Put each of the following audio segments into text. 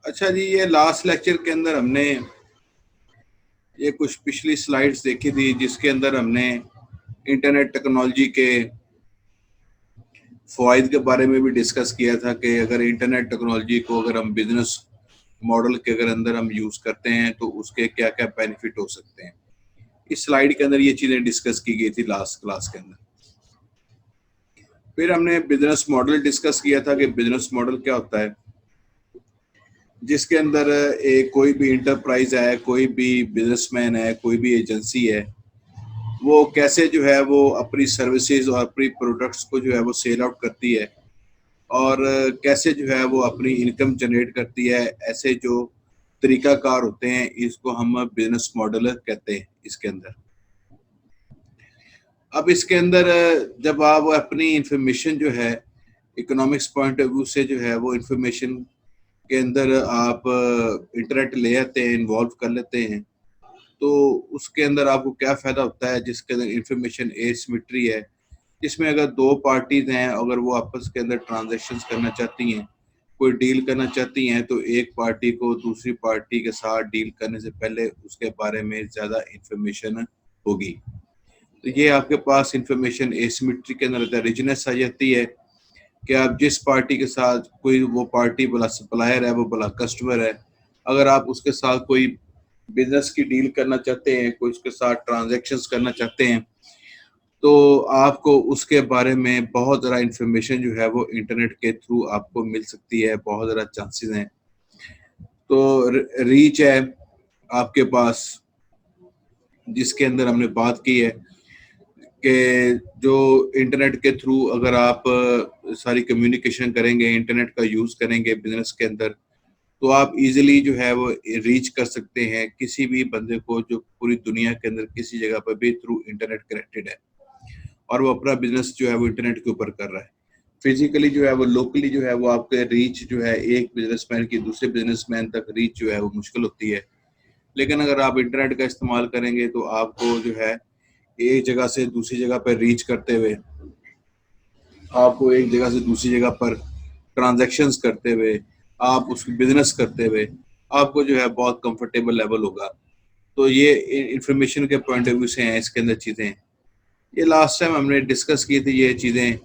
अच्छा जी, ये last lecture के अंदर हमने ये कुछ पिछली स्लाइड्स देखी थी जिसके अंदर हमने इंटरनेट टेक्नोलॉजी के फ़वाइद के बारे में भी डिस्कस किया था कि अगर इंटरनेट टेक्नोलॉजी को अगर हम बिजनेस मॉडल के अगर अंदर हम यूज़ करते हैं तो उसके क्या क्या बेनिफिट हो सकते हैं। इस स्लाइड के अंदर ये चीज़ें डिस्कस की गई थी लास्ट क्लास के अंदर। फिर हमने बिजनेस मॉडल डिस्कस किया था कि बिजनेस मॉडल क्या होता है, जिसके अंदर एक कोई भी इंटरप्राइज है, कोई भी बिजनेसमैन है, कोई भी एजेंसी है, वो कैसे जो है वो अपनी सर्विसेज और अपनी प्रोडक्ट्स को जो है वो सेल आउट करती है और कैसे जो है वो अपनी इनकम जनरेट करती है। ऐसे जो तरीकाकार होते हैं इसको हम बिजनेस मॉडल कहते हैं इसके अंदर। अब इसके अंदर जब आप अपनी इंफॉर्मेशन जो है इकोनॉमिक्स पॉइंट ऑफ व्यू से जो है वो इंफॉर्मेशन के अंदर आप इंटरनेट ले आते हैं, इन्वॉल्व कर लेते हैं, तो उसके अंदर आपको क्या फ़ायदा होता है, जिसके अंदर इंफॉर्मेशन एसिमेट्री है, जिसमें अगर दो पार्टीज हैं, अगर वो आपस के अंदर ट्रांजैक्शंस करना चाहती हैं, कोई डील करना चाहती हैं, तो एक पार्टी को दूसरी पार्टी के साथ डील करने से पहले उसके बारे में ज़्यादा इंफॉर्मेशन होगी। तो ये आपके पास इंफॉर्मेशन एसिमेट्री के अंदर रिचनेस आ जाती है कि आप जिस पार्टी के साथ कोई वो पार्टी भला सप्लायर है, वो भला कस्टमर है, अगर आप उसके साथ कोई बिजनेस की डील करना चाहते हैं, कोई उसके साथ ट्रांजैक्शंस करना चाहते हैं, तो आपको उसके बारे में बहुत ज़्यादा इंफॉर्मेशन जो है वो इंटरनेट के थ्रू आपको मिल सकती है, बहुत ज़्यादा चांसेस हैं। तो रीच है आपके पास, जिसके अंदर हमने बात की है कि जो इंटरनेट के थ्रू अगर आप सारी कम्युनिकेशन करेंगे, इंटरनेट का यूज़ करेंगे बिजनेस के अंदर, तो आप इजीली जो है वो रीच कर सकते हैं किसी भी बंदे को जो पूरी दुनिया के अंदर किसी जगह पर भी थ्रू इंटरनेट कनेक्टेड है और वो अपना बिजनेस जो है वो इंटरनेट के ऊपर कर रहा है। फिजिकली जो है वो लोकली जो है वो आपके रीच जो है एक बिजनेसमैन की दूसरे बिजनेसमैन तक रीच जो है वो मुश्किल होती है, लेकिन अगर आप इंटरनेट का इस्तेमाल करेंगे तो आपको जो है एक जगह से दूसरी जगह पर रीच करते हुए, आपको एक जगह से दूसरी जगह पर ट्रांजैक्शंस करते हुए, आप उसकी बिजनेस करते हुए आपको जो है बहुत कंफर्टेबल लेवल होगा। तो ये इंफॉर्मेशन के पॉइंट ऑफ व्यू से हैं इसके अंदर चीज़ें। ये लास्ट टाइम हमने डिस्कस की थी ये चीज़ें,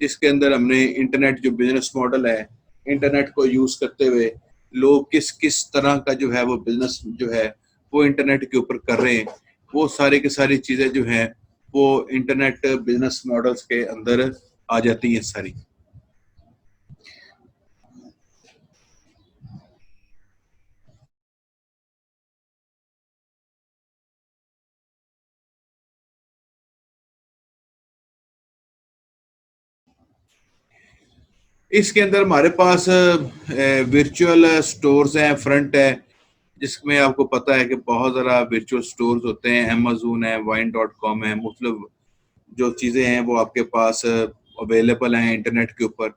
जिसके अंदर हमने इंटरनेट जो बिजनेस मॉडल है, इंटरनेट को यूज़ करते हुए लोग किस किस तरह का जो है वो बिजनेस जो है वो इंटरनेट के ऊपर कर रहे हैं, वो सारी की सारी चीज़ें जो हैं वो इंटरनेट बिजनेस मॉडल्स के अंदर आ जाती हैं सारी। इसके अंदर हमारे पास वर्चुअल स्टोर्स हैं, फ्रंट है, जिसमें आपको पता है कि बहुत ज़्यादा वर्चुअल स्टोर्स होते हैं, अमेज़न है, wine.com है, मुख्तलिफ जो चीज़ें हैं वो आपके पास अवेलेबल हैं इंटरनेट के ऊपर।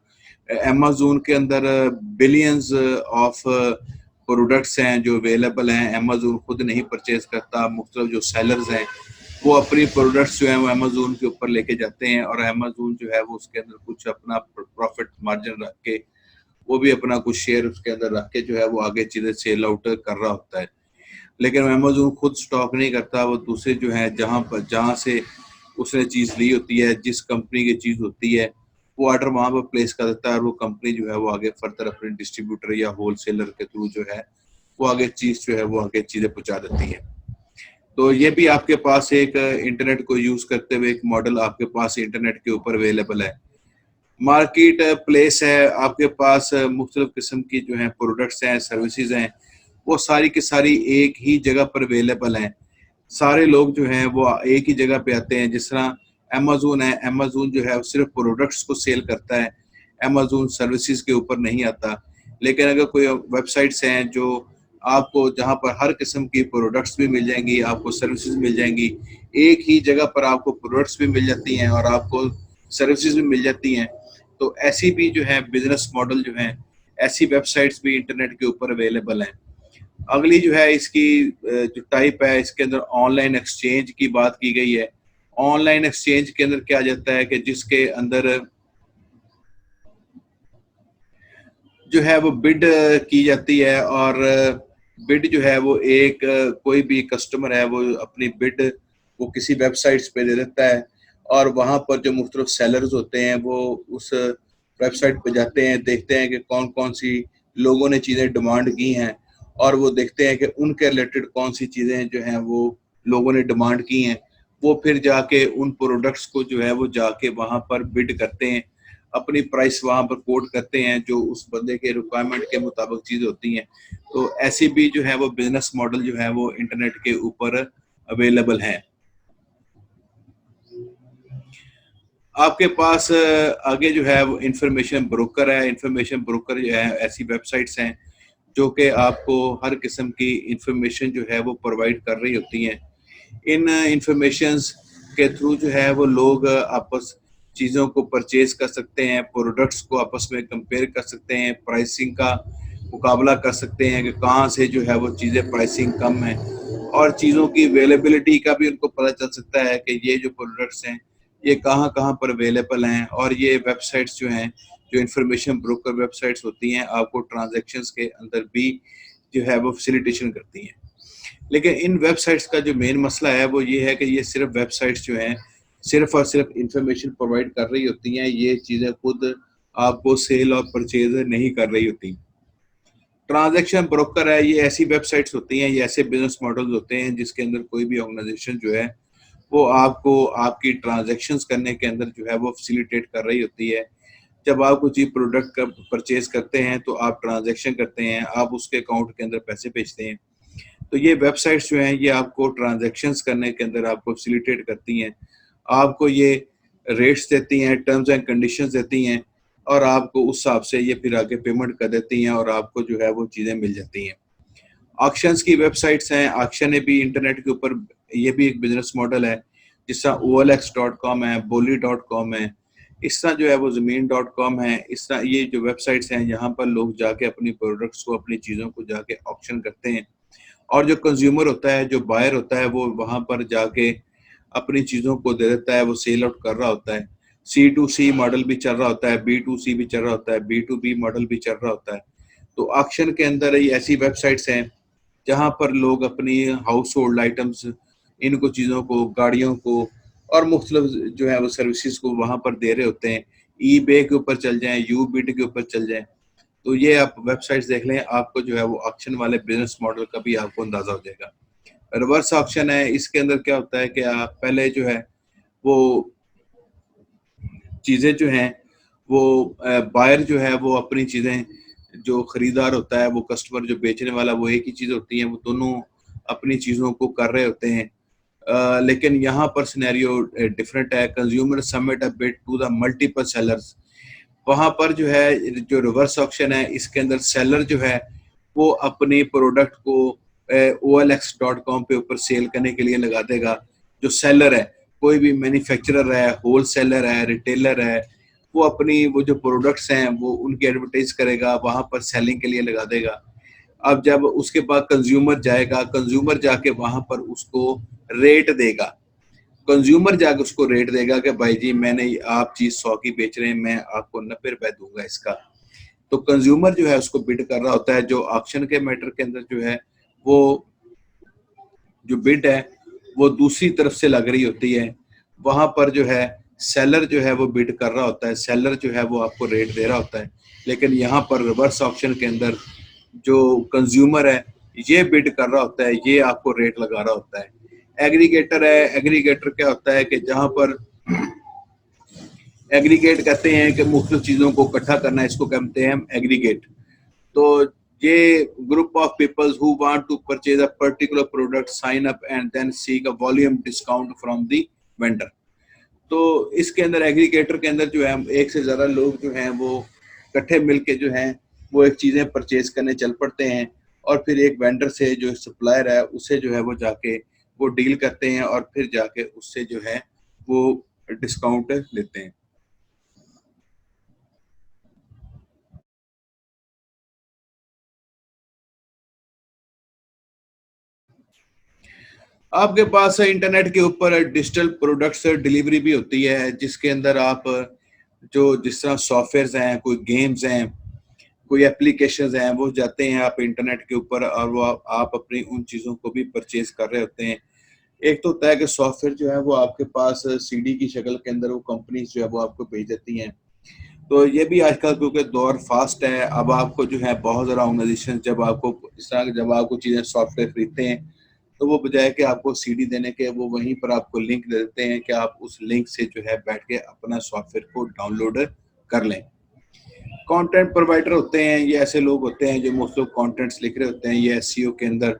अमेज़न के अंदर बिलियंस ऑफ प्रोडक्ट्स हैं जो अवेलेबल हैं, अमेज़न खुद नहीं परचेज़ करता, मुख्तलिफ जो सेलर्स हैं वो अपनी प्रोडक्ट्स जो हैं वो अमेज़न के ऊपर लेके जाते हैं और अमेज़न जो है वो उसके अंदर कुछ अपना प्रॉफिट मार्जिन रख के, वो भी अपना कुछ शेयर उसके अंदर रख के जो है वो आगे चीज़ें सेल आउट कर रहा होता है। लेकिन अमेज़न खुद स्टॉक नहीं करता, वो दूसरे जो है जहाँ से उसने चीज़ ली होती है, जिस कंपनी की चीज़ होती है, वो ऑर्डर वहाँ पर प्लेस कर देता है और वो कंपनी जो है वो आगे फर्दर अपने डिस्ट्रीब्यूटर या होलसेलर के थ्रू जो है वो आगे चीज़ जो है वो आगे चीज़ें पहुँचा देती है। तो ये भी आपके पास एक इंटरनेट को यूज़ करते हुए एक मॉडल आपके पास इंटरनेट के ऊपर अवेलेबल है। मार्केट प्लेस है, आपके पास मुख्तलिफ किस्म की जो है प्रोडक्ट्स हैं, सर्विसेज हैं, वो सारी की सारी एक ही जगह पर अवेलेबल हैं। सारे लोग जो हैं वो एक ही जगह पे आते हैं। जिस तरह अमेज़न है, अमेज़न जो है सिर्फ प्रोडक्ट्स को सेल करता है, अमेज़न सर्विसेज के ऊपर नहीं आता। लेकिन अगर कोई वेबसाइट्स हैं जो आपको जहाँ पर हर किस्म की प्रोडक्ट्स भी मिल जाएंगी, आपको सर्विसेज मिल जाएंगी, एक ही जगह पर आपको प्रोडक्ट्स भी मिल जाती हैं और आपको सर्विसेज भी मिल जाती हैं, तो ऐसी भी जो है बिजनेस मॉडल जो है, ऐसी वेबसाइट्स भी इंटरनेट के ऊपर अवेलेबल हैं। अगली जो है इसकी जो टाइप है, इसके अंदर ऑनलाइन एक्सचेंज की बात की गई है। ऑनलाइन एक्सचेंज के अंदर क्या जाता है कि जिसके अंदर जो है वो बिड की जाती है, और बिड जो है वो एक कोई भी कस्टमर है वो अपनी बिड वो किसी वेबसाइट्स पे दे देता है, और वहाँ पर जो मुख्तलिफ सेलर्स होते हैं वो उस वेबसाइट पे जाते हैं, देखते हैं कि कौन कौन सी लोगों ने चीज़ें डिमांड की हैं, और वो देखते हैं कि उनके रिलेटेड कौन सी चीज़ें जो हैं वो लोगों ने डिमांड की हैं। वो फिर जाके उन प्रोडक्ट्स को जो है वो जाके वहाँ पर बिड करते हैं, अपनी प्राइस वहाँ पर कोट करते हैं जो उस बंदे के रिक्वायरमेंट के मुताबिक चीज़ होती हैं। तो ऐसी भी जो है वो बिजनेस मॉडल जो है वो इंटरनेट के ऊपर अवेलेबल हैं। आपके पास आगे जो है वो इंफॉर्मेशन ब्रोकर है। इंफॉर्मेशन ब्रोकर जो है ऐसी वेबसाइट्स हैं जो कि आपको हर किस्म की इंफॉर्मेशन जो है वो प्रोवाइड कर रही होती हैं। इन इंफॉर्मेशंस के थ्रू जो है वो लोग आपस चीज़ों को परचेज कर सकते हैं, प्रोडक्ट्स को आपस में कंपेयर कर सकते हैं, प्राइसिंग का मुकाबला कर सकते हैं कि कहाँ से जो है वो चीज़ें प्राइसिंग कम है, और चीज़ों की अवेलेबिलिटी का भी उनको पता चल सकता है कि ये जो प्रोडक्ट्स हैं ये कहाँ कहाँ पर अवेलेबल हैं। और ये वेबसाइट्स जो हैं, जो इंफॉर्मेशन ब्रोकर वेबसाइट्स होती हैं, आपको ट्रांजैक्शंस के अंदर भी जो है वो फैसिलिटेशन करती हैं। लेकिन इन वेबसाइट्स का जो मेन मसला है वो ये है कि ये सिर्फ वेबसाइट्स जो हैं सिर्फ और सिर्फ इंफॉर्मेशन प्रोवाइड कर रही होती हैं, ये चीज़ें खुद आपको सेल और परचेज नहीं कर रही होती। ट्रांजैक्शन ब्रोकर है, ये ऐसी वेबसाइट्स होती हैं, ये ऐसे बिजनेस मॉडल्स होते हैं जिसके अंदर कोई भी ऑर्गेनाइजेशन जो है वो आपको आपकी ट्रांजैक्शंस करने के अंदर जो है वो फैसिलिटेट कर रही होती है। जब आप कोई चीज़ प्रोडक्ट का परचेज करते हैं तो आप ट्रांजैक्शन करते हैं, आप उसके अकाउंट के अंदर पैसे भेजते हैं। तो ये वेबसाइट्स जो हैं ये आपको ट्रांजैक्शंस करने के अंदर आपको फैसिलिटेट करती हैं। आपको ये रेट्स देती हैं, टर्म्स एंड कंडीशंस देती हैं, और आपको उस हिसाब से ये फिर आगे पेमेंट कर देती हैं और आपको जो है वो चीज़ें मिल जाती हैं। ऑक्शंस की वेबसाइट्स हैं, ऑक्शन भी इंटरनेट के ऊपर, ये भी एक बिजनेस मॉडल है। जिस तरह OLX.com है, बोली.com है, इस तरह जो है वो ज़मीन.com है। इस तरह ये जो वेबसाइट्स हैं यहाँ पर लोग जाके अपनी प्रोडक्ट्स को, अपनी चीज़ों को जाके ऑक्शन करते हैं, और जो कंज्यूमर होता है, जो बायर होता है, वो वहाँ पर जाके अपनी चीज़ों को दे देता है, वो सेल आउट कर रहा होता है। C2C मॉडल भी चल रहा होता है, B2C भी चल रहा होता है, B2B मॉडल भी चल रहा होता है। तो ऑक्शन के अंदर ये ऐसी वेबसाइट्स हैं जहाँ पर लोग अपनी हाउस होल्ड आइटम्स, इनको चीज़ों को, गाड़ियों को, और मुख्तलिफ जो है वो सर्विसेज को वहाँ पर दे रहे होते हैं। ईबे के ऊपर चल जाएँ, यूबिड के ऊपर चल जाएँ, तो ये आप वेबसाइट्स देख लें, आपको जो है वो ऑक्शन वाले बिजनेस मॉडल का भी आपको अंदाजा हो जाएगा। रिवर्स ऑक्शन है, इसके अंदर क्या होता है कि आप पहले जो है वो चीज़ें जो हैं वो बायर जो है वो अपनी चीज़ें, जो खरीदार होता है, वो कस्टमर, जो बेचने वाला, वो एक ही चीज़ होती है, वो दोनों अपनी चीज़ों को कर रहे होते हैं। लेकिन यहाँ पर सिनेरियो डिफरेंट है। Consumer submit a bid to the multiple sellers. वहाँ पर जो है जो रिवर्स ऑक्शन है, इसके अंदर सेलर जो है वो अपनी प्रोडक्ट को OLX.com पे ऊपर सेल करने के लिए लगा देगा। जो सेलर है, कोई भी मैन्युफैक्चरर है, होल सेलर है, रिटेलर है, वो अपनी वो जो प्रोडक्ट्स हैं वो उनकी एडवर्टाइज करेगा, वहाँ पर सेलिंग के लिए लगा देगा। अब जब उसके बाद कंज्यूमर जाएगा, कंज्यूमर जाके वहाँ पर उसको रेट देगा। कंज्यूमर जाके उसको रेट देगा कि भाई जी मैंने आप चीज़ 100 की बेच रहे हैं, मैं आपको 90 रुपए दूंगा इसका। तो कंज्यूमर जो है उसको बिड कर रहा होता है। जो ऑक्शन के मैटर के अंदर जो है वो जो बिड है वो दूसरी तरफ से लग रही होती है। वहां पर जो है सेलर जो है वो बिड कर रहा होता है, सेलर जो है वो आपको रेट दे रहा होता है। लेकिन यहाँ पर रिवर्स ऑप्शन के अंदर जो कंज्यूमर है ये बिड कर रहा होता है, ये आपको रेट लगा रहा होता है। एग्रीगेटर है, एग्रीगेटर क्या होता है कि जहाँ पर एग्रीगेट कहते हैं कि मुख्तलिफ चीज़ों को इकट्ठा करना, इसको कहते हैं हम एग्रीगेट। तो ये group of peoples who want to purchase a particular product sign up and then seek a volume discount from the vendor. तो इसके अंदर एग्रीगेटर के अंदर जो है एक से ज़्यादा लोग जो हैं वो इकट्ठे मिलके जो हैं वो एक चीज़ें परचेज करने चल पड़ते हैं, और फिर एक वेंडर से, जो सप्लायर है, उससे जो है वो जाके वो डील करते हैं, और फिर जाके उससे जो है वो डिस्काउंट लेते हैं। आपके पास इंटरनेट के ऊपर डिजिटल प्रोडक्ट्स डिलीवरी भी होती है, जिसके अंदर आप जो जिस तरह सॉफ्टवेयर्स हैं, कोई गेम्स हैं, कोई एप्लीकेशंस हैं, वो जाते हैं आप इंटरनेट के ऊपर और वो आप अपनी उन चीज़ों को भी परचेज कर रहे होते हैं। एक तो होता है कि सॉफ्टवेयर जो है वो आपके पास सीडी की शक्ल के अंदर वो कंपनीज जो है वो आपको भेज देती हैं। तो ये भी आजकल क्योंकि दौर फास्ट है, अब आपको जो है बहुत ज़्यादा ऑर्गेनाइजेशन जब आपको इस तरह के जब आपको चीज़ें सॉफ्टवेयर खरीदते हैं, तो वो बजाय कि आपको सीडी देने के वो वहीं पर आपको लिंक दे देते हैं कि आप उस लिंक से जो है बैठ के अपना सॉफ्टवेयर को डाउनलोड कर लें। कंटेंट प्रोवाइडर होते हैं, ये ऐसे लोग होते हैं जो मुख्तलिफ कंटेंट्स लिख रहे होते हैं, ये एसईओ के अंदर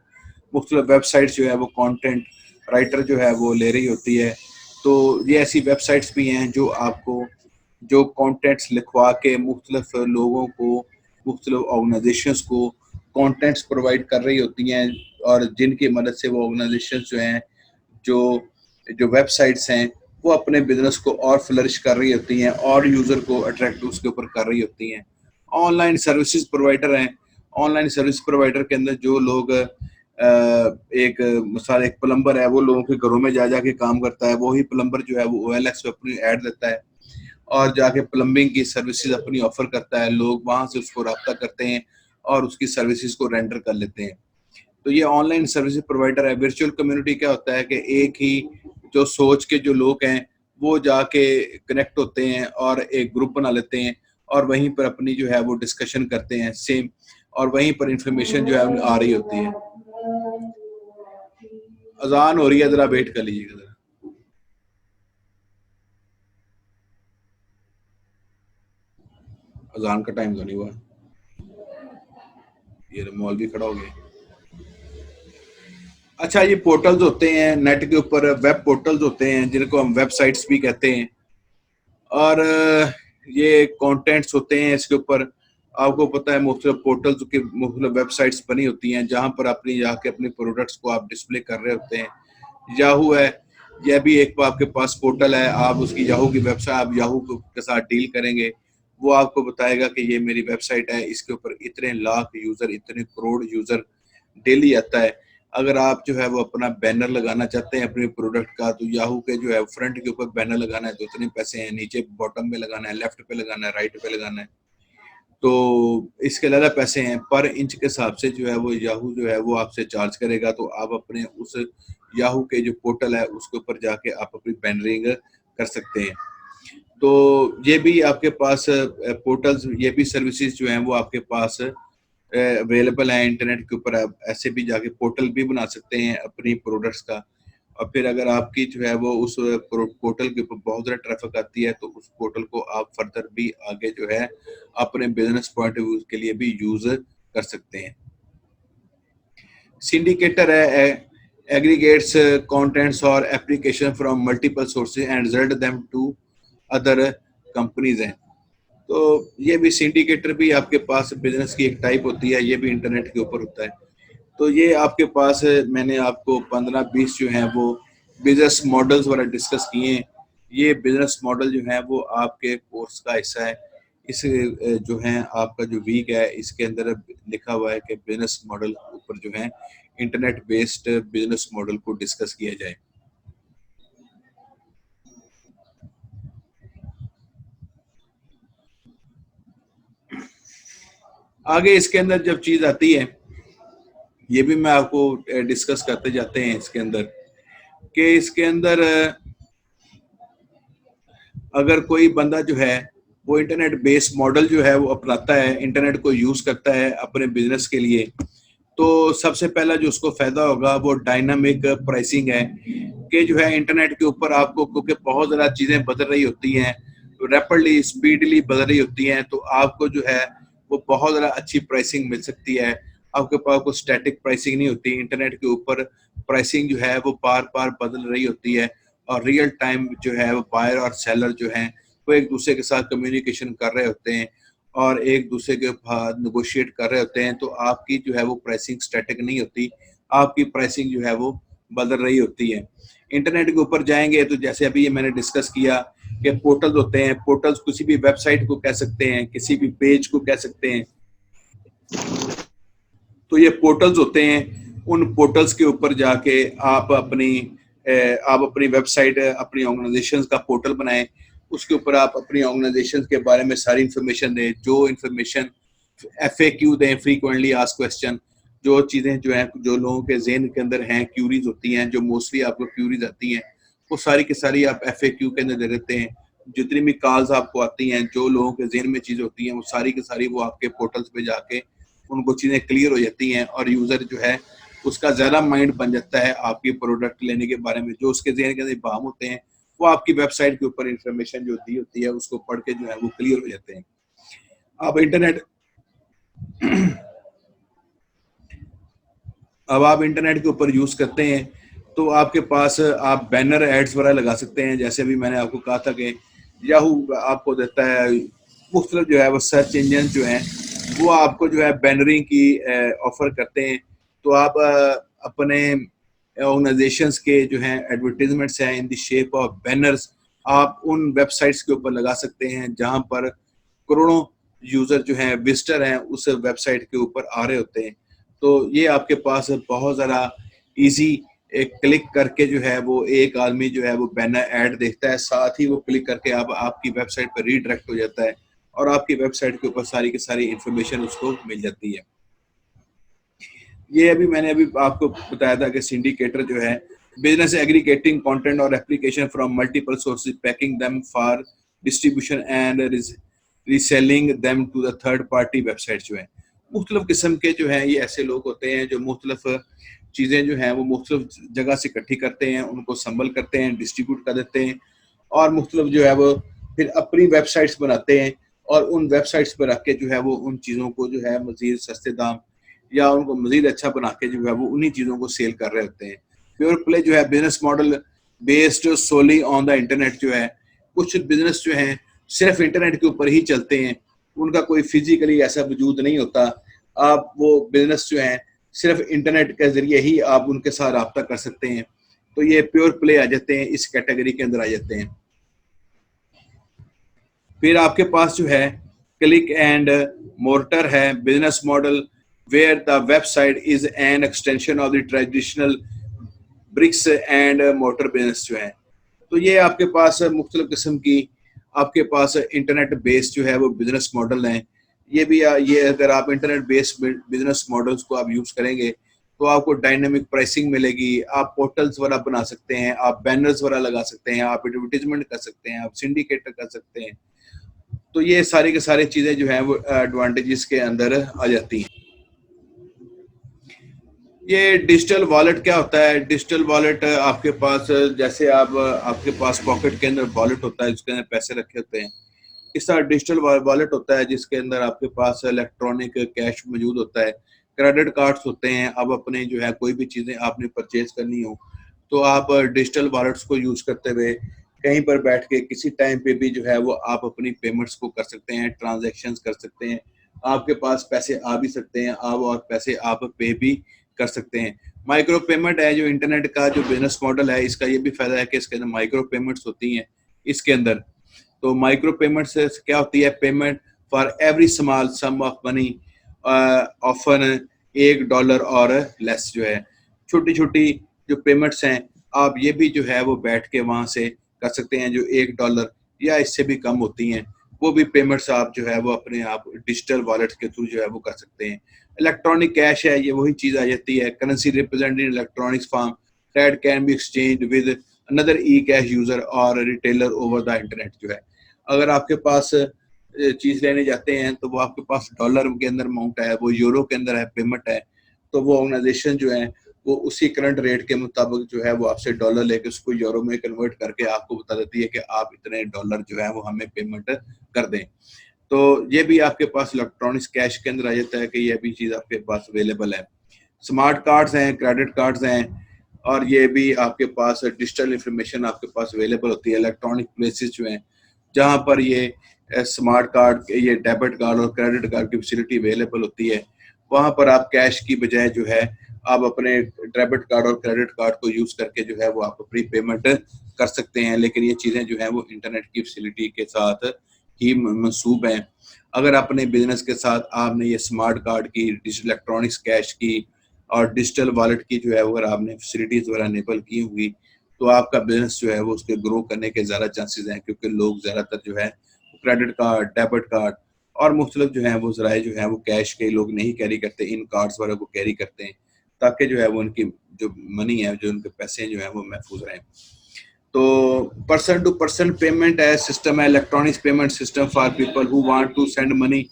मुख्तलिफ वेबसाइट्स जो है वो कंटेंट राइटर जो है वो ले रही होती है। तो ये ऐसी वेबसाइट्स भी हैं जो आपको जो कंटेंट्स लिखवा के मुख्तलिफ लोगों को, मुख्तलिफ ऑर्गेनाइजेशंस को कंटेंट्स प्रोवाइड कर रही होती हैं और जिनकी मदद से वो ऑर्गेनाइजेशंस जो हैं, जो जो वेबसाइट्स हैं, वो अपने बिजनेस को और फ्लरिश कर रही होती हैं और यूज़र को अट्रैक्ट उसके ऊपर कर रही होती हैं। ऑनलाइन सर्विसेज प्रोवाइडर हैं, ऑनलाइन सर्विस प्रोवाइडर के अंदर जो लोग एक मिसाल एक प्लम्बर है, वो लोगों के घरों में जा जाके काम करता है, वही प्लम्बर जो है वो OLX पे अपनी ऐड देता है और जाके प्लम्बिंग की सर्विसेज अपनी ऑफर करता है, लोग वहाँ से उसको राब्ता करते हैं और उसकी सर्विसेज को रेंडर कर लेते हैं। तो ये ऑनलाइन सर्विस प्रोवाइडर है। वर्चुअल कम्युनिटी क्या होता है कि एक ही जो सोच के जो लोग हैं वो जाके कनेक्ट होते हैं और एक ग्रुप बना लेते हैं और वहीं पर अपनी जो है वो डिस्कशन करते हैं सेम, और वहीं पर इंफॉर्मेशन जो है आ रही होती है। अजान हो रही है, जरा वेट कर लीजिएगा जरा। अजान का टाइम तो नहीं हुआ, ये मॉल भी खड़ा हो गया। अच्छा, ये पोर्टल्स होते हैं नेट के ऊपर, वेब पोर्टल्स होते हैं जिनको हम वेबसाइट्स भी कहते हैं, और ये कंटेंट्स होते हैं इसके ऊपर। आपको पता है मुख्तलिफ पोर्टल्स की मुख्तलिफ वेबसाइट्स बनी होती हैं जहाँ पर अपनी जाके अपने प्रोडक्ट्स को आप डिस्प्ले कर रहे होते हैं। याहू है, यह भी एक आपके पास पोर्टल है। आप उसकी याहू की वेबसाइट, आप याहू के साथ डील करेंगे, वो आपको बताएगा कि ये मेरी वेबसाइट है, इसके ऊपर इतने लाख यूज़र, इतने करोड़ यूज़र डेली आता है। अगर आप जो है वो अपना बैनर लगाना चाहते हैं अपने प्रोडक्ट का, तो याहू के जो है फ्रंट के ऊपर बैनर लगाना है तो इतने पैसे हैं, नीचे बॉटम में लगाना है, लेफ्ट पे लगाना है, राइट पे लगाना है, तो इसके अलग पैसे हैं। पर इंच के हिसाब से जो है वो याहू जो है वो आपसे चार्ज करेगा। तो आप अपने उस याहू के जो पोर्टल है उसके ऊपर जाके आप अपनी बैनरिंग कर सकते हैं। तो ये भी आपके पास पोर्टल्स, ये भी सर्विसेज जो हैं वो आपके पास अवेलेबल है इंटरनेट के ऊपर। आप ऐसे भी जाके पोर्टल भी बना सकते हैं अपनी प्रोडक्ट्स का। और फिर अगर आपकी जो है वो उस पोर्टल के ऊपर बहुत ज़्यादा ट्रैफिक आती है तो उस पोर्टल को आप फर्दर भी आगे जो है अपने बिजनेस पॉइंट ऑफ व्यू के लिए भी यूज़ कर सकते हैं। सिंडिकेटर है, एग्रीगेट्स कंटेंट्स और application from multiple sources and result them to other companies हैं। तो ये भी सिंडिकेटर भी आपके पास बिजनेस की एक टाइप होती है, ये भी इंटरनेट के ऊपर होता है। तो ये आपके पास मैंने आपको 15-20 जो हैं वो बिजनेस मॉडल्स वाला डिस्कस किए हैं। ये बिजनेस मॉडल जो है वो आपके कोर्स का हिस्सा है। इस जो है आपका जो वीक है इसके अंदर लिखा हुआ है कि बिजनेस मॉडल ऊपर जो है इंटरनेट बेस्ड बिजनेस मॉडल को डिस्कस किया जाए। आगे इसके अंदर जब चीज आती है, ये भी मैं आपको डिस्कस करते जाते हैं इसके अंदर, कि इसके अंदर अगर कोई बंदा जो है वो इंटरनेट बेस्ड मॉडल जो है वो अपनाता है, इंटरनेट को यूज करता है अपने बिजनेस के लिए, तो सबसे पहला जो उसको फायदा होगा वो डायनामिक प्राइसिंग है। कि जो है इंटरनेट के ऊपर आपको क्योंकि बहुत ज़्यादा चीज़ें बदल रही होती हैं, रैपिडली स्पीडली बदल रही होती हैं, तो आपको जो है वो बहुत ज़्यादा अच्छी प्राइसिंग मिल सकती है। आपके पास कोई स्टैटिक प्राइसिंग नहीं होती इंटरनेट के ऊपर। प्राइसिंग जो है वो बार बार बदल रही होती है और रियल टाइम जो है वो बायर और सेलर जो हैं वो एक दूसरे के साथ कम्युनिकेशन कर रहे होते हैं और एक दूसरे के साथ नेगोशिएट कर रहे होते हैं। तो आपकी जो है वो प्राइसिंग स्टैटिक नहीं होती, आपकी प्राइसिंग जो है वो बदल रही होती है। इंटरनेट के ऊपर जाएंगे तो जैसे अभी ये मैंने डिस्कस किया कि पोर्टल्स होते हैं, पोर्टल्स किसी भी वेबसाइट को कह सकते हैं, किसी भी पेज को कह सकते हैं। तो ये पोर्टल्स होते हैं, उन पोर्टल्स के ऊपर जाके आप अपनी वेबसाइट, अपनी ऑर्गेनाइजेशन का पोर्टल बनाएं। उसके ऊपर आप अपनी ऑर्गेनाइजेशन के बारे में सारी इंफॉर्मेशन दें, जो इंफॉर्मेशन FAQ दें, फ्रीक्वेंटली आस्क क्वेश्चन, जो चीज़ें जो हैं जो लोगों के जहन के अंदर हैं, क्यूरीज होती हैं, जो मोस्टली आपको क्यूरीज आती हैं, वो सारी की सारी आप FAQ के अंदर दे देते हैं। जितनी भी कॉल्स आपको आती हैं, जो लोगों के जहन में चीज़ें होती हैं, वो सारी की सारी वो आपके पोर्टल्स पे जाके उनको चीज़ें क्लियर हो जाती हैं, और यूज़र जो है उसका ज़्यादा माइंड बन जाता है आपकी प्रोडक्ट लेने के बारे में। जो उसके जहन के अंदर बाम होते हैं, वो आपकी वेबसाइट के ऊपर इंफॉर्मेशन जो दी होती है उसको पढ़ के जो है वो क्लियर हो जाते हैं। अब आप इंटरनेट के ऊपर यूज़ करते हैं, तो आपके पास आप बैनर एड्स वगैरह लगा सकते हैं। जैसे भी मैंने आपको कहा था कि याहू आपको देता है, मुख्तलिफ जो है वो सर्च इंजन जो हैं वो आपको जो है बैनरिंग की ऑफ़र करते हैं। तो आप अपने ऑर्गेनाइजेशंस के जो हैं एडवर्टाइजमेंट्स हैं in the shape of banners, आप उन वेबसाइट्स के ऊपर लगा सकते हैं जहाँ पर करोड़ों यूज़र जो हैं, विजिटर हैं, उस वेबसाइट के ऊपर आ रहे होते हैं। तो ये आपके पास बहुत ज़्यादा ईज़ी, एक क्लिक करके जो है वो एक आदमी जो है वो बैनर ऐड देखता है, साथ ही वो क्लिक करके अब आपकी वेबसाइट पर रीडायरेक्ट हो जाता है, और आपकी वेबसाइट के ऊपर सारी की सारी इंफॉर्मेशन उसको मिल जाती है। ये मैंने अभी आपको बताया था कि सिंडिकेटर जो है बिजनेस एग्रीगेटिंग कंटेंट और application from multiple sources, packing them for distribution and reselling them to the third party website जो है। मुख्तलिफ किस्म के जो हैं ये ऐसे लोग होते हैं जो मुख्तलिफ चीज़ें जो हैं वो मुख्तलिफ जगह से इकट्ठी करते हैं, उनको संबल करते हैं, डिस्ट्रीब्यूट कर देते हैं, और मुख्तलिफ जो है वो फिर अपनी वेबसाइट्स बनाते हैं, और उन वेबसाइट्स पर रख के जो है वो उन चीज़ों को जो है मज़ीद सस्ते दाम या उनको मज़ीद अच्छा बना के जो है वो उन्हीं चीज़ों को सेल कर रहे होते हैं। प्योर प्ले जो है business model based solely on the internet जो है, कुछ बिजनेस जो हैं सिर्फ इंटरनेट के ऊपर ही चलते हैं, उनका कोई फिजिकली ऐसा वजूद नहीं होता। आप वो बिजनेस जो हैं सिर्फ इंटरनेट के ज़रिए ही आप उनके साथ रब्ता कर सकते हैं। तो ये प्योर प्ले आ जाते हैं, इस कैटेगरी के अंदर आ जाते हैं। फिर आपके पास जो है क्लिक एंड मोर्टर है business model, where the website is an extension of the traditional bricks and mortar business जो है। तो ये आपके पास मुख्तलिफ किस्म की आपके पास इंटरनेट बेस्ड जो है वो बिजनेस मॉडल हैं। ये भी ये अगर आप इंटरनेट बेस्ड बिजनेस मॉडल्स को आप यूज़ करेंगे तो आपको डायनेमिक प्राइसिंग मिलेगी, आप पोर्टल्स वगैरह बना सकते हैं, आप बैनर्स वगैरह लगा सकते हैं, आप एडवर्टीजमेंट कर सकते हैं, आप सिंडिकेटर कर सकते हैं। तो ये सारी की सारी चीज़ें जो हैं वो एडवांटेजेस के अंदर आ जाती हैं। ये डिजिटल वॉलेट क्या होता है? डिजिटल वॉलेट आपके पास जैसे आप आपके पास पॉकेट के अंदर वॉलेट होता है जिसके अंदर पैसे रखे होते हैं, इस तरह डिजिटल वॉलेट होता है जिसके अंदर आपके पास इलेक्ट्रॉनिक कैश मौजूद होता है, क्रेडिट कार्ड्स होते हैं। अब अपने जो है कोई भी चीज़ें आपने परचेज करनी हो तो आप डिजिटल वॉलेट्स को यूज़ करते हुए कहीं पर बैठ के किसी टाइम पे भी जो है वो आप अपनी पेमेंट्स को कर सकते हैं, ट्रांजैक्शंस कर सकते हैं। आपके पास पैसे आ भी सकते हैं, आप और पैसे आप पे भी कर सकते हैं। माइक्रो पेमेंट है जो इंटरनेट का जो बिजनेस मॉडल है, इसका ये भी फ़ायदा है कि इसके अंदर माइक्रो पेमेंट्स होती हैं इसके अंदर। तो माइक्रो पेमेंट से क्या होती है? Payment for every small sum of money, often $1 और लेस जो है। छोटी-छोटी जो पेमेंट्स हैं, आप ये भी जो है वो बैठ के वहाँ से कर सकते हैं, जो $1 या इससे भी कम होती हैं, वो भी पेमेंट्स आप जो है वो अपने आप डिजिटल वॉलेट के थ्रू जो है वो कर सकते हैं। इलेक्ट्रॉनिक कैश है, ये वही चीज़ आ जाती है, currency represented in electronics form that can be exchanged with another E cash user और रिटेलर ओवर द इंटरनेट जो है। अगर आपके पास चीज़ लेने जाते हैं तो वो आपके पास डॉलर के अंदर अमाउंट है, वो यूरो के अंदर है पेमेंट है, तो वो ऑर्गेनाइजेशन जो है वो उसी करंट रेट के मुताबिक जो है वो आपसे डॉलर लेके उसको यूरो में कन्वर्ट करके आपको बता देती है कि आप इतने डॉलर जो है वो हमें पेमेंट कर दें। तो ये भी आपके पास इलेक्ट्रॉनिक्स कैश के अंदर आ जाता है कि ये भी चीज़ आपके पास अवेलेबल है। स्मार्ट कार्ड्स हैं, क्रेडिट कार्ड्स हैं, और ये भी आपके पास डिजिटल इंफॉर्मेशन आपके पास अवेलेबल होती है। इलेक्ट्रॉनिक प्लेसेस जो हैं जहाँ पर ये स्मार्ट कार्ड, ये डेबिट कार्ड और क्रेडिट कार्ड की फैसिलिटी अवेलेबल होती है, वहाँ पर आप कैश की बजाय जो है आप अपने डेबिट कार्ड और क्रेडिट कार्ड को यूज़ करके जो है वो आप अपनी पेमेंट कर सकते हैं। लेकिन ये चीज़ें जो हैं वो इंटरनेट की फैसिलिटी के साथ ही मंसूब हैं। अगर अपने बिजनेस के साथ आपने ये स्मार्ट कार्ड की, डिजिटल इलेक्ट्रॉनिक्स कैश की और डिजिटल वॉलेट की जो है अगर आपने फैसिलिटीज वगैरह इनेबल की होगी तो आपका बिजनेस जो है वो उसके ग्रो करने के ज़्यादा चांसेस हैं, क्योंकि लोग ज़्यादातर जो है क्रेडिट कार्ड, डेबिट कार्ड और मुख्तलिफ जो है वो ज़राए जो है वो कैश के लोग नहीं कैरी करते, इन कार्ड्स वगैरह को कैरी करते हैं ताकि जो है वो उनकी जो मनी है, जो उनके पैसे जो है वो महफूज रहें। तो पर्सन टू पर्सन पेमेंट है सिस्टम है, electronic payment system for people who want to send money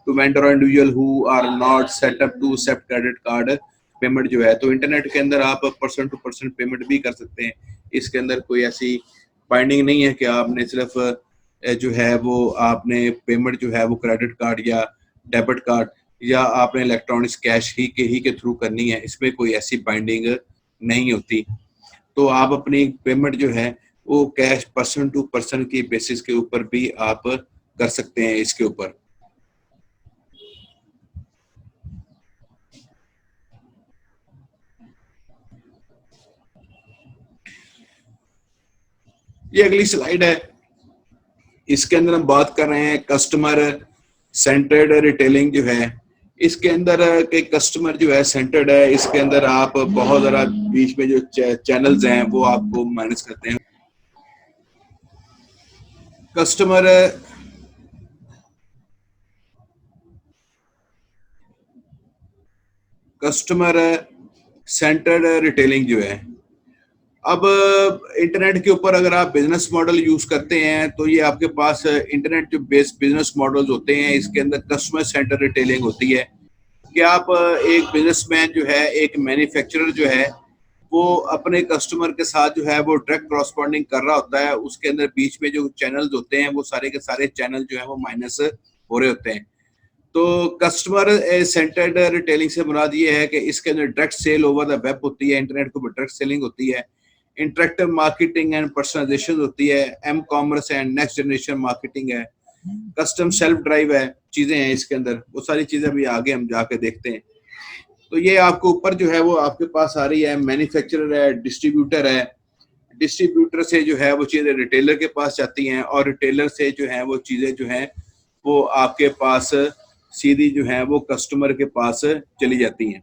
to vendor और individual who are not set up to accept credit card payment जो है। तो इंटरनेट के अंदर आप पर्सन टू पर्सन पेमेंट भी कर सकते हैं। इसके अंदर कोई ऐसी बाइंडिंग नहीं है कि आपने सिर्फ जो है वो आपने पेमेंट जो है वो क्रेडिट कार्ड या डेबिट कार्ड या आपने इलेक्ट्रॉनिक्स कैश ही के थ्रू करनी है, इसमें कोई ऐसी बाइंडिंग नहीं होती। तो आप अपनी पेमेंट जो है वो कैश पर्सन टू पर्सन की बेसिस के ऊपर भी आप कर सकते हैं। इसके ऊपर ये अगली स्लाइड है, इसके अंदर हम बात कर रहे हैं कस्टमर सेंटर्ड रिटेलिंग जो है। इसके अंदर के कस्टमर जो है सेंटर्ड है, इसके अंदर आप बहुत ज़्यादा बीच में जो चैनल्स हैं वो आपको मैनेज करते हैं। कस्टमर सेंटर्ड रिटेलिंग जो है, अब इंटरनेट के ऊपर अगर आप बिजनेस मॉडल यूज करते हैं तो ये आपके पास इंटरनेट जो बेस्ड बिजनेस मॉडल्स होते हैं, इसके अंदर कस्टमर सेंटर रिटेलिंग होती है कि आप एक बिजनेसमैन जो है, एक मैन्युफैक्चरर जो है, वो अपने कस्टमर के साथ जो है वो डायरेक्ट करस्पॉन्डिंग कर रहा होता है। उसके अंदर बीच में जो चैनल्स होते हैं वो सारे के सारे चैनल जो है वो माइनस हो रहे होते हैं। तो कस्टमर सेंटर्ड रिटेलिंग से मुराद ये है कि इसके अंदर direct sale over the web होती है, इंटरनेट के ऊपर डायरेक्ट सेलिंग होती है, इंटरेक्टिव मार्केटिंग एंड पर्सनलाइजेशन होती है, M commerce and next generation marketing है, कस्टम सेल्फ ड्राइव है, चीजें हैं इसके अंदर। वो सारी चीजें अभी आगे हम जाके देखते हैं। तो ये आपको ऊपर जो है वो आपके पास आ रही है, मैन्युफैक्चरर है, डिस्ट्रीब्यूटर है, डिस्ट्रीब्यूटर से जो है वो चीजें रिटेलर के पास जाती हैं और रिटेलर से जो है वो चीजें जो हैं वो आपके पास सीधी जो है वो कस्टमर के पास चली जाती हैं।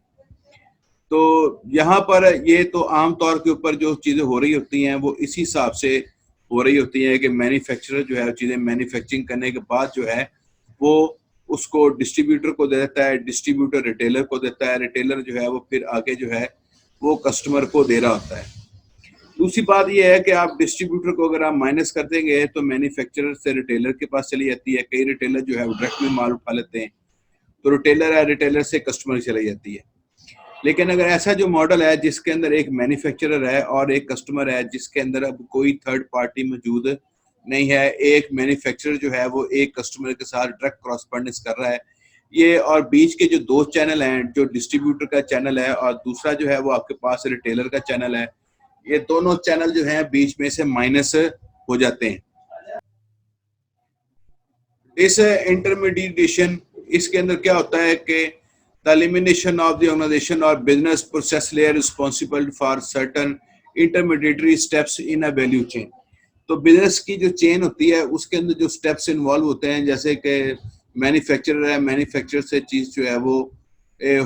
तो यहाँ पर ये तो आम तौर के ऊपर जो चीज़ें हो रही होती हैं वो इसी हिसाब से हो रही होती हैं कि मैन्युफैक्चरर जो है चीज़ें मैन्युफैक्चरिंग करने के बाद जो है वो उसको डिस्ट्रीब्यूटर को दे देता है, डिस्ट्रीब्यूटर रिटेलर को देता है, रिटेलर जो है वो फिर आगे जो है वो कस्टमर को दे रहा होता है। दूसरी बात ये है कि आप डिस्ट्रीब्यूटर को अगर आप माइनस कर देंगे तो मैन्युफैक्चरर से रिटेलर के पास चली जाती है। कई रिटेलर जो है वो डायरेक्ट में माल उठा लेते हैं, तो रिटेलर है, रिटेलर से कस्टमर चली जाती है। लेकिन अगर ऐसा जो मॉडल है जिसके अंदर एक मैन्युफैक्चरर है और एक कस्टमर है, जिसके अंदर अब कोई थर्ड पार्टी मौजूद नहीं है, एक मैन्युफैक्चरर जो है वो एक कस्टमर के साथ डायरेक्ट क्रॉसपेंडेंस कर रहा है, ये और बीच के जो दो चैनल हैं, जो डिस्ट्रीब्यूटर का चैनल है और दूसरा जो है वो आपके पास रिटेलर का चैनल है, ये दोनों चैनल जो हैं बीच में से माइनस हो जाते हैं। इस इंटरमीडिएशन, इसके अंदर क्या होता है कि the elimination of the organization or business process layer responsible for certain intermediary steps in a value chain। तो बिजनेस की जो चेन होती है उसके अंदर जो स्टेप्स इन्वॉल्व होते हैं, जैसे कि मैन्युफैक्चरर है, मैन्युफैक्चरर से चीज जो है वो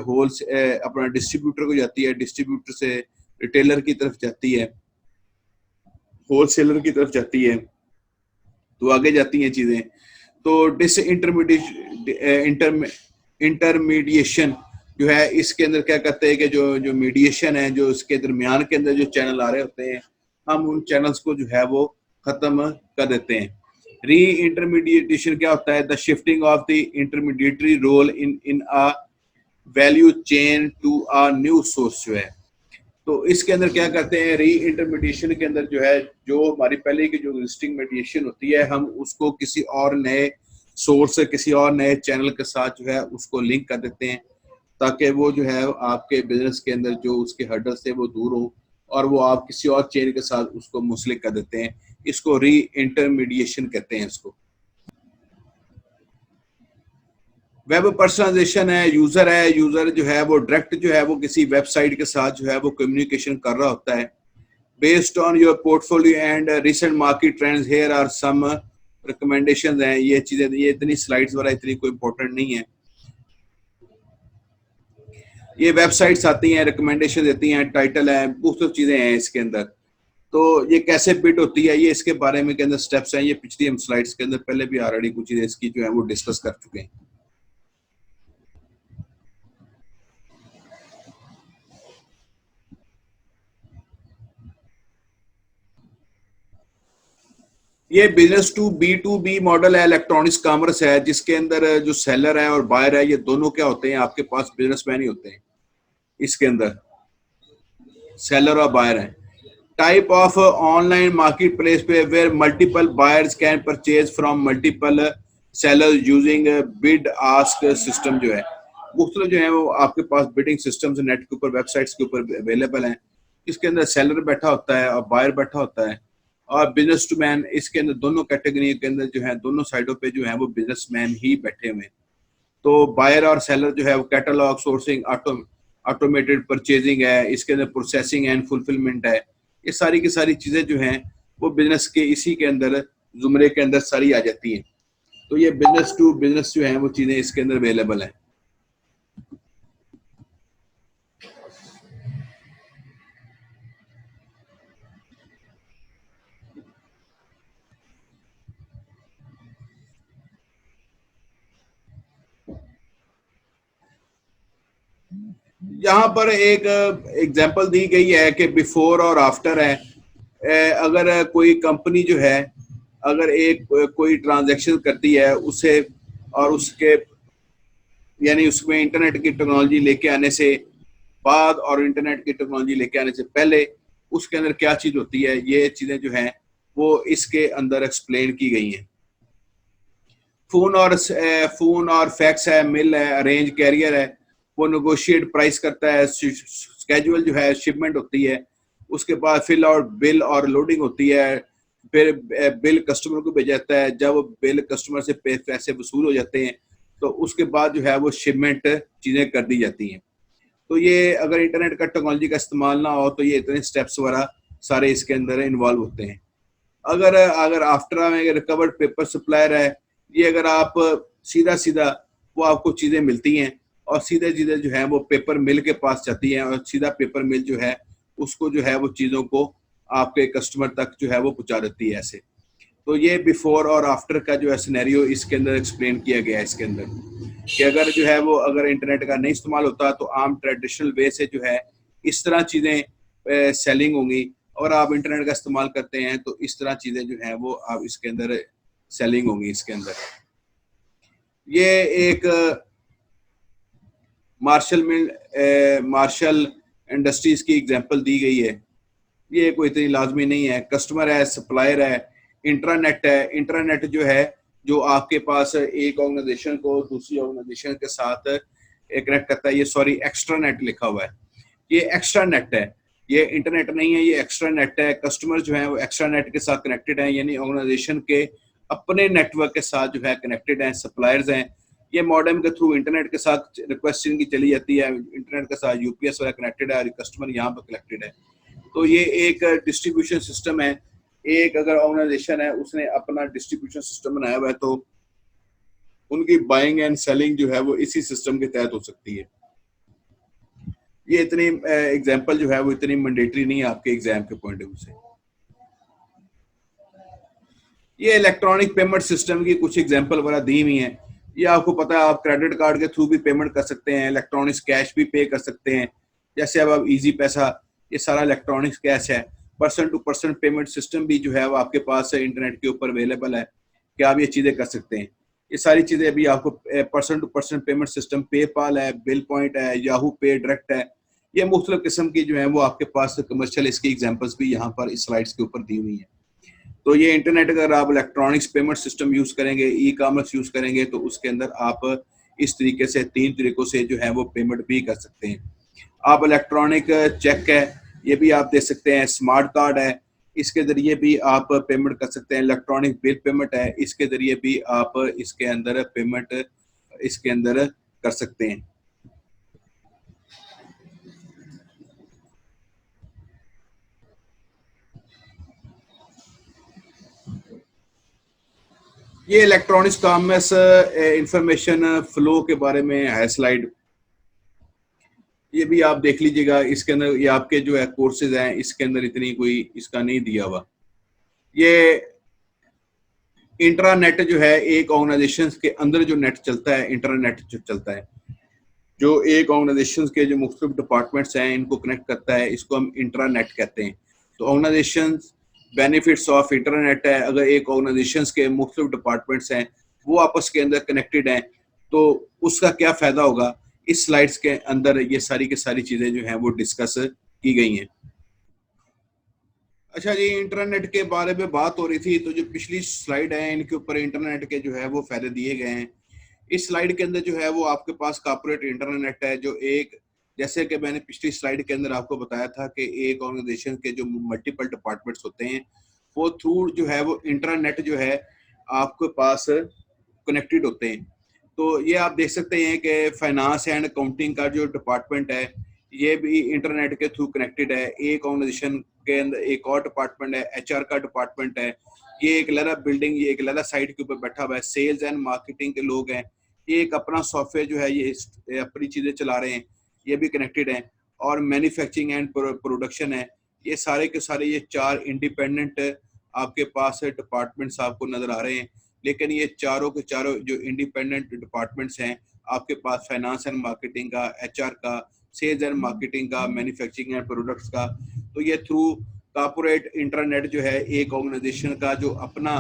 होल अपना डिस्ट्रीब्यूटर को जाती है, डिस्ट्रीब्यूटर से रिटेलर की तरफ जाती है, होलसेलर की तरफ जाती है, तो आगे जाती हैं चीजें। तो डिस इंटरमीडिएशन जो है, इसके अंदर क्या करते हैं कि जो मीडिएशन है, जो इसके दरमियान के अंदर जो चैनल आ रहे होते हैं, हम उन चैनल्स को जो है वो खत्म कर देते हैं। री इंटरमीडिएशन क्या होता है? The shifting of the intermediary role in a value chain to a new source जो है। तो इसके अंदर क्या करते हैं, री इंटरमीडिएशन के अंदर जो है, जो हमारी पहले की जो एग्जिस्टिंग मीडिएशन होती है, हम उसको किसी और नए सोर्स से, किसी और नए चैनल के साथ जो है उसको लिंक कर देते हैं, ताकि वो जो है आपके बिजनेस के अंदर जो उसके हर्डल से वो दूर हो और वो आप किसी और चेन के साथ उसको मुंसलिक कर देते हैं। इसको री इंटरमीडिएशन कहते हैं इसको। वेब पर्सनलाइजेशन है, यूजर जो है वो डायरेक्ट जो है वो किसी वेबसाइट के साथ जो है वो कम्युनिकेशन कर रहा होता है। Based on your portfolio and recent market trends, here are some recommendations हैं। ये चीजें, ये इतनी स्लाइड्स वाला इतनी कोई इंपॉर्टेंट नहीं है। ये वेबसाइट्स आती हैं, रिकमेंडेशन देती हैं, टाइटल है, मुख्तलिफ चीजें हैं इसके अंदर। तो ये कैसे बिट होती है, ये इसके बारे में के अंदर स्टेप्स हैं, ये पिछली हम स्लाइड्स के अंदर पहले भी ऑलरेडी कुछ चीजें इसकी जो है वो डिस्कस कर चुके हैं। ये बिजनेस टू बी मॉडल है, इलेक्ट्रॉनिक्स कॉमर्स है, जिसके अंदर जो सेलर है और बायर है, ये दोनों क्या होते हैं, आपके पास बिजनेसमैन ही होते हैं। इसके अंदर सेलर और बायर है। Type of online market place पे where multiple buyers can purchase from multiple sellers using bid ask system जो है, मुख्तलिफ जो है वो आपके पास बिडिंग सिस्टम्स नेट के ऊपर, वेबसाइट्स के ऊपर अवेलेबल हैं। इसके अंदर सेलर बैठा होता है और बायर बैठा होता है, और बिजनेस टू मैन, इसके अंदर दोनों कैटेगरी के अंदर जो है दोनों साइडों पे जो है वो बिजनेसमैन ही बैठे हुए हैं। तो बायर और सेलर जो है वो कैटलॉग सोर्सिंग, ऑटोमेटेड परचेजिंग है, इसके अंदर प्रोसेसिंग एंड फुलफिलमेंट है, ये सारी की सारी चीजें जो हैं वो बिजनेस के इसी के अंदर जुमरे के अंदर सारी आ जाती हैं। तो ये बिजनेस टू बिजनेस जो है वो चीजें इसके अंदर अवेलेबल हैं। यहाँ पर एक एग्जांपल दी गई है कि बिफोर और आफ्टर है। अगर कोई कंपनी जो है, अगर एक कोई ट्रांजैक्शन करती है उसे, और उसके यानी उसमें इंटरनेट की टेक्नोलॉजी लेके आने से बाद और इंटरनेट की टेक्नोलॉजी लेके आने से पहले उसके अंदर क्या चीज होती है, ये चीजें जो हैं वो इसके अंदर एक्सप्लेन की गई हैं। फोन और फैक्स है, मिल है, अरेंज कैरियर है, वो नेगोशिएट प्राइस करता है, स्केजुअल जो है शिपमेंट होती है, उसके बाद फिल आउट बिल और लोडिंग होती है, फिर बिल कस्टमर को भेजा जाता है, जब बिल कस्टमर से पैसे वसूल हो जाते हैं तो उसके बाद जो है वो शिपमेंट चीजें कर दी जाती हैं। तो ये अगर इंटरनेट का टेक्नोलॉजी का इस्तेमाल ना हो तो ये इतने स्टेप्स वगैरह सारे इसके अंदर इन्वॉल्व होते हैं। अगर अगर आफ्टर में रिकवर्ड पेपर सप्लायर है, ये अगर आप सीधा सीधा वो आपको चीजें मिलती हैं और सीधे सीधे जो है वो पेपर मिल के पास जाती हैं, और सीधा पेपर मिल जो है उसको जो है वो चीजों को आपके कस्टमर तक जो है वो पहुंचा देती है ऐसे। तो ये बिफोर और आफ्टर का जो है सिनेरियो इसके अंदर एक्सप्लेन किया गया है इसके अंदर, कि अगर जो है वो अगर इंटरनेट का नहीं इस्तेमाल होता तो आम ट्रेडिशनल वे से जो है इस तरह चीजें सेलिंग होंगी, और आप इंटरनेट का इस्तेमाल करते हैं तो इस तरह चीजें जो है वो आप इसके अंदर सेलिंग होंगी इसके अंदर। ये एक मार्शल इंडस्ट्रीज की एग्जांपल दी गई है। ये कोई इतनी लाजमी नहीं है। कस्टमर है, सप्लायर है, इंट्रानेट है। इंट्रानेट जो है जो आपके पास एक ऑर्गेनाइजेशन को दूसरी ऑर्गेनाइजेशन के साथ कनेक्ट करता है, ये सॉरी एक्स्ट्रा नेट लिखा हुआ है, ये एक्स्ट्रा नेट है, ये इंटरनेट नहीं है, ये एक्स्ट्रा नेट है। कस्टमर जो है वो एक्स्ट्रा नेट के साथ कनेक्टेड है, यानी ऑर्गेनाइजेशन के अपने नेटवर्क के साथ जो है कनेक्टेड है। सप्लायर्स हैं, ये मॉडेम के थ्रू इंटरनेट के साथ रिक्वेस्ट इनकी चली जाती है, इंटरनेट के साथ यूपीएस वगैरह कनेक्टेड है और कस्टमर यहाँ पर कनेक्टेड है। तो ये एक डिस्ट्रीब्यूशन सिस्टम है। एक अगर ऑर्गेनाइजेशन है उसने अपना डिस्ट्रीब्यूशन सिस्टम बनाया हुआ है तो उनकी बाइंग एंड सेलिंग जो है वो इसी सिस्टम के तहत हो सकती है। ये इतनी एग्जांपल जो है वो इतनी मैंडेटरी नहीं है आपके एग्जाम के पॉइंट ऑफ व्यू से। ये इलेक्ट्रॉनिक पेमेंट सिस्टम की कुछ एग्जांपल वगैरह दी हुई हैं। ये आपको पता है, आप क्रेडिट कार्ड के थ्रू भी पेमेंट कर सकते हैं, इलेक्ट्रॉनिक्स कैश भी पे कर सकते हैं। जैसे अब इजी पैसा, ये सारा इलेक्ट्रॉनिक्स कैश है। Person to person payment system भी जो है वो आपके पास इंटरनेट के ऊपर अवेलेबल है कि आप ये चीज़ें कर सकते हैं। ये सारी चीज़ें अभी आपको person to person payment system, PayPal है, बिल पॉइंट है, याहू पे डायरेक्ट है, ये मुख्तलिफ किस्म की जो है वो आपके पास कमर्शियल इसकी एग्जाम्पल्स भी यहाँ पर इस स्लाइड्स के ऊपर दी हुई हैं। तो ये इंटरनेट अगर आप इलेक्ट्रॉनिक्स पेमेंट सिस्टम यूज करेंगे, ई कॉमर्स यूज करेंगे, तो उसके अंदर आप इस तरीके से 3 तरीकों से जो है वो पेमेंट भी कर सकते हैं। आप इलेक्ट्रॉनिक चेक है, ये भी आप दे सकते हैं। स्मार्ट कार्ड है, इसके जरिए भी आप पेमेंट कर सकते हैं। इलेक्ट्रॉनिक बिल पेमेंट है, इसके जरिए भी आप इसके अंदर पेमेंट इसके अंदर कर सकते हैं। ये इलेक्ट्रॉनिक्स कॉमर्स इंफॉर्मेशन फ्लो के बारे में है स्लाइड। ये भी आप देख लीजिएगा, इसके अंदर ये आपके जो है कोर्सेज हैं, इसके अंदर इतनी कोई इसका नहीं दिया हुआ। ये इंट्रानेट जो है एक ऑर्गेनाइजेशन के अंदर जो नेट चलता है, इंटरनेट जो चलता है, जो एक ऑर्गेनाइजेशन के जो मुख्तलिफ डिपार्टमेंट्स हैं इनको कनेक्ट करता है, इसको हम इंट्रानेट कहते हैं। तो ऑर्गेनाइजेशन बेनिफिट्स ऑफ इंटरनेट है, अगर एक ऑर्गेनाइजेशन के मुख्तलिफ डिपार्टमेंट्स हैं वो आपस के अंदर कनेक्टेड हैं तो उसका क्या फ़ायदा होगा, इस स्लाइड्स के अंदर ये सारी की सारी चीज़ें जो हैं वो डिस्कस की गई हैं। अच्छा जी, इंटरनेट के बारे में बात हो रही थी, तो जो पिछली स्लाइड है इनके ऊपर इंटरनेट के जो है वो फायदे दिए गए हैं। इस स्लाइड के अंदर जो है वो आपके पास कॉर्पोरेट इंटरनेट है, जो एक, जैसे कि मैंने पिछली स्लाइड के अंदर आपको बताया था कि एक ऑर्गेनाइजेशन के जो मल्टीपल डिपार्टमेंट्स होते हैं वो थ्रू जो है वो इंटरनेट जो है आपके पास कनेक्टेड होते हैं। तो ये आप देख सकते हैं कि फाइनेंस एंड अकाउंटिंग का जो डिपार्टमेंट है ये भी इंटरनेट के थ्रू कनेक्टेड है। एक ऑर्गेनाइजेशन के अंदर एक और डिपार्टमेंट है, एचआर का डिपार्टमेंट है, ये एक अलग बिल्डिंग, ये एक अलग साइट के ऊपर बैठा हुआ है। सेल्स एंड मार्केटिंग के लोग हैं, ये एक अपना सॉफ्टवेयर जो है ये अपनी चीज़ें चला रहे हैं, ये भी कनेक्टेड हैं। और मैन्युफैक्चरिंग एंड प्रोडक्शन है, ये सारे के सारे ये चार इंडिपेंडेंट आपके पास डिपार्टमेंट्स आपको नज़र आ रहे हैं। लेकिन ये चारों के चारों जो इंडिपेंडेंट डिपार्टमेंट्स हैं आपके पास, फाइनेंस एंड मार्केटिंग का, एचआर का, सेल्स एंड मार्केटिंग का, मैन्युफैक्चरिंग एंड प्रोडक्ट्स का, तो ये थ्रू कॉर्पोरेट इंटरनेट जो है एक ऑर्गेनाइजेशन का जो अपना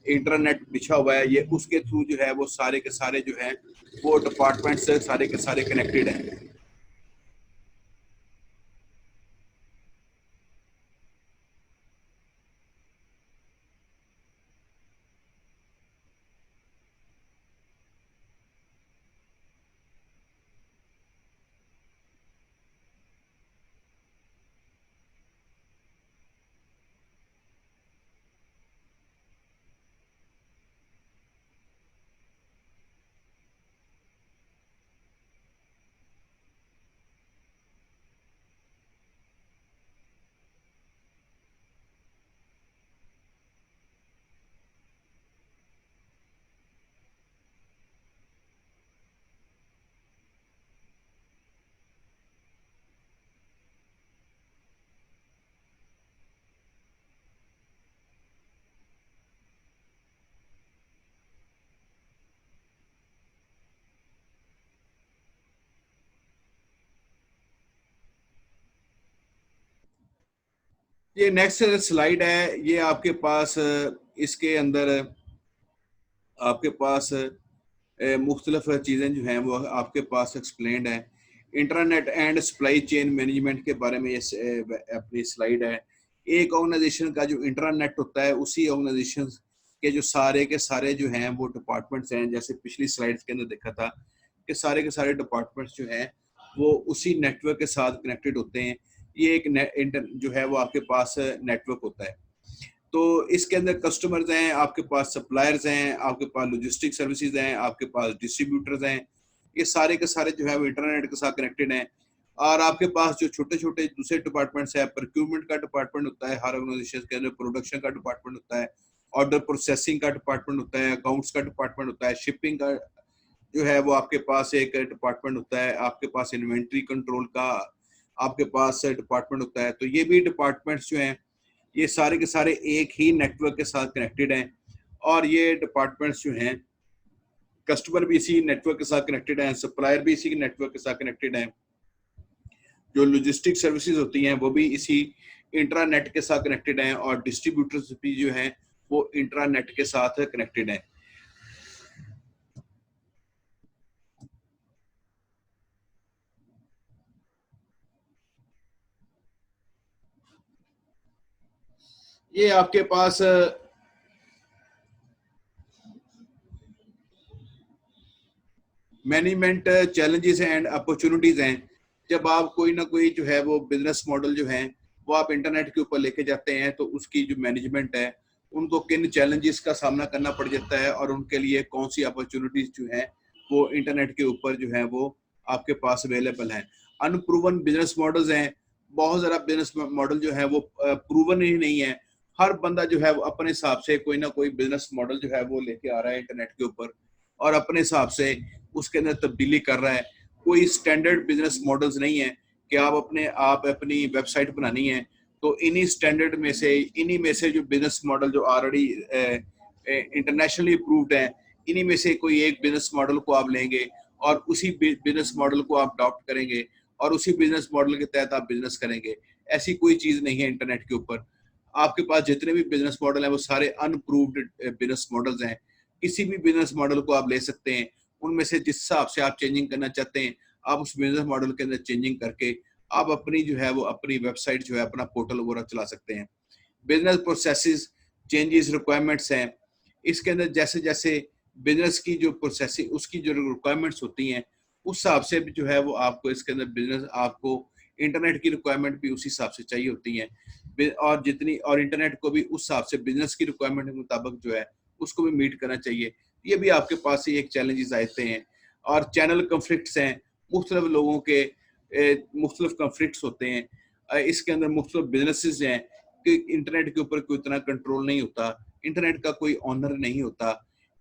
इंटरनेट बिछा हुआ है, ये उसके थ्रू जो है वो सारे के सारे जो है वो डिपार्टमेंट्स सारे के सारे कनेक्टेड हैं। ये नेक्स्ट स्लाइड है, ये आपके पास इसके अंदर आपके पास मुख्तलिफ चीज़ें जो हैं वो आपके पास एक्सप्लेंड है। Internet and supply chain management के बारे में ये अपनी स्लाइड है। एक ऑर्गेनाइजेशन का जो इंटरनेट होता है उसी ऑर्गेनाइजेशन के जो सारे के सारे जो हैं वो डिपार्टमेंट्स हैं, जैसे पिछली स्लाइड्स के अंदर देखा था कि सारे के सारे डिपार्टमेंट्स जो हैं वो उसी नेटवर्क के साथ कनेक्टेड होते हैं। ये एक जो है वो आपके पास नेटवर्क होता है। तो इसके अंदर कस्टमर्स हैं, आपके पास सप्लायर्स हैं, आपके पास लॉजिस्टिक सर्विसेज हैं, आपके पास डिस्ट्रीब्यूटर्स हैं, ये सारे के सारे जो है वो इंटरनेट के साथ कनेक्टेड हैं। और आपके पास जो छोटे छोटे दूसरे डिपार्टमेंट्स है, प्रोक्यूरमेंट का डिपार्टमेंट होता है हर ऑर्गेनाइजेशन के अंदर, प्रोडक्शन का डिपार्टमेंट होता है, ऑर्डर प्रोसेसिंग का डिपार्टमेंट होता है, अकाउंट्स का डिपार्टमेंट होता है, शिपिंग का जो है वो आपके पास एक डिपार्टमेंट होता है, आपके पास इन्वेंट्री कंट्रोल का आपके पास डिपार्टमेंट होता है। तो ये भी डिपार्टमेंट्स जो हैं ये सारे के सारे एक ही नेटवर्क के साथ कनेक्टेड हैं। और ये डिपार्टमेंट्स जो हैं, कस्टमर भी इसी नेटवर्क के साथ कनेक्टेड हैं, सप्लायर भी इसी नेटवर्क के साथ कनेक्टेड हैं, जो लॉजिस्टिक सर्विसेज होती हैं वो भी इसी इंट्रानेट के साथ कनेक्टेड हैं, और डिस्ट्रीब्यूटर्स भी जो हैं वो इंट्रानेट के साथ कनेक्टेड हैं। ये आपके पास मैनेजमेंट चैलेंजेस एंड अपॉर्चुनिटीज हैं। जब आप कोई ना कोई जो है वो बिजनेस मॉडल जो है वो आप इंटरनेट के ऊपर लेके जाते हैं, तो उसकी जो मैनेजमेंट है उनको किन चैलेंजेस का सामना करना पड़ जाता है और उनके लिए कौन सी अपॉर्चुनिटीज जो है वो इंटरनेट के ऊपर जो है वो आपके पास अवेलेबल हैं। अनप्रूवन बिजनेस मॉडल्स हैं, बहुत ज़्यादा बिजनेस मॉडल जो है वो प्रूवन ही नहीं है। हर बंदा जो है वो अपने हिसाब से कोई ना कोई बिजनेस मॉडल जो है वो लेके आ रहा है इंटरनेट के ऊपर और अपने हिसाब से उसके अंदर तब्दीली कर रहा है। कोई स्टैंडर्ड बिजनेस मॉडल्स नहीं है। कि आप अपनी वेबसाइट बनानी है, तो इन्हीं स्टैंडर्ड में से, इन्हीं में से जो बिजनेस मॉडल जो ऑलरेडी इंटरनेशनली अप्रूव्ड है, इन्हीं में से कोई एक बिजनेस मॉडल को आप लेंगे और उसी बिजनेस मॉडल को आप अडॉप्ट करेंगे और उसी बिजनेस मॉडल के तहत आप बिजनेस करेंगे। ऐसी कोई चीज नहीं है इंटरनेट के ऊपर। आपके पास जितने भी बिजनेस मॉडल हैं वो सारे अनप्रूव्ड बिजनेस मॉडल्स हैं। किसी भी बिजनेस मॉडल को आप ले सकते हैं, उनमें से जिस हिसाब से आप चेंजिंग करना चाहते हैं, आप उस बिजनेस मॉडल के अंदर चेंजिंग करके आप अपनी जो है वो अपनी वेबसाइट जो है, अपना पोर्टल वगैरह चला सकते हैं। बिजनेस प्रोसेसेस, चेंजेस, रिक्वायरमेंट्स हैं। इसके अंदर जैसे जैसे बिजनेस की जो प्रोसेसिंग, उसकी जो रिक्वायरमेंट्स होती हैं, उस हिसाब से भी जो है वो आपको इसके अंदर बिजनेस, आपको इंटरनेट की रिक्वायरमेंट भी उस हिसाब से चाहिए होती हैं। और इंटरनेट को भी उस हिसाब से बिजनेस की रिक्वायरमेंट के मुताबिक जो है उसको भी मीट करना चाहिए। ये भी आपके पास ही एक चैलेंजेस आते हैं। और चैनल कन्फ्लिक्ट्स हैं, मुख्तलिफ लोगों के मुख्तलिफ कन्फ्लिक्ट्स होते हैं। इसके अंदर मुख्तलिफ बिजनेसेस हैं कि इंटरनेट के ऊपर कोई इतना कंट्रोल नहीं होता, इंटरनेट का कोई ऑनर नहीं होता,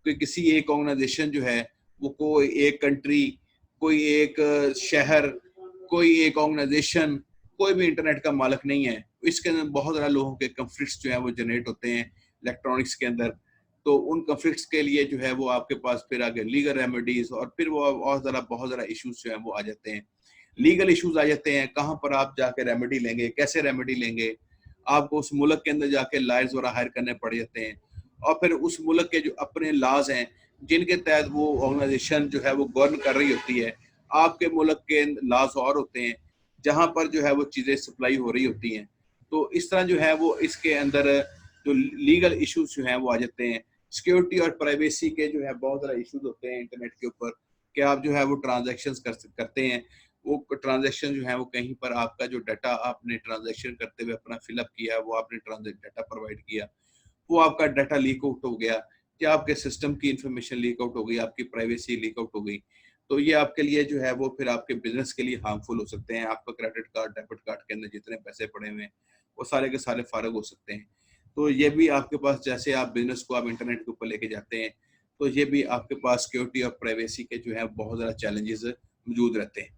कि किसी एक ऑर्गेनाइजेशन जो है वो कोई एक कंट्री, कोई एक शहर, कोई एक ऑर्गेनाइजेशन, कोई भी इंटरनेट का मालिक नहीं है। इसके अंदर बहुत ज़्यादा लोगों के कन्फ्लिक्ट्स जो है वो जनरेट होते हैं इलेक्ट्रॉनिक्स के अंदर। तो उन कन्फ्लिक्ट्स के लिए जो है वो आपके पास फिर आगे लीगल रेमेडीज और फिर वो बहुत ज़्यादा इश्यूज जो है वो आ जाते हैं। लीगल इश्यूज आ जाते हैं, कहाँ पर आप जाके रेमेडी लेंगे, कैसे रेमेडी लेंगे, आपको उस मुल्क के अंदर जाके लॉयर्स वगैरह हायर करने पड़ जाते हैं। और फिर उस मुल्क के जो अपने लॉज हैं, जिनके तहत वो ऑर्गेनाइजेशन जो है वो गवर्न कर रही होती है, आपके मुल्क के लॉज और होते हैं जहाँ पर जो है वो चीज़ें सप्लाई हो रही होती हैं। तो इस तरह जो है वो इसके अंदर जो लीगल इश्यूज जो हैं वो आ जाते हैं। सिक्योरिटी और प्राइवेसी के जो है बहुत ज़्यादा इश्यूज होते हैं इंटरनेट के ऊपर, कि आप जो है वो ट्रांजेक्शन्स करते हैं, वो ट्रांजेक्शन जो है वो कहीं पर आपका जो डाटा आपने ट्रांजेक्शन करते हुए अपना फिलअप किया, वो आपने डाटा प्रोवाइड किया, वो आपका डाटा लीक आउट हो गया, या आपके सिस्टम की इंफॉर्मेशन लीक आउट हो गई, आपकी प्राइवेसी लीक आउट हो गई, तो ये आपके लिए जो है वो फिर आपके बिजनेस के लिए हार्मफुल हो सकते हैं। आपका क्रेडिट कार्ड, डेबिट कार्ड के अंदर जितने पैसे पड़े हुए हैं वो सारे के सारे फारग हो सकते हैं। तो ये भी आपके पास, जैसे आप बिजनेस को आप इंटरनेट के ऊपर लेके जाते हैं, तो ये भी आपके पास सिक्योरिटी और प्राइवेसी के जो है बहुत ज़्यादा चैलेंजेस मौजूद रहते हैं।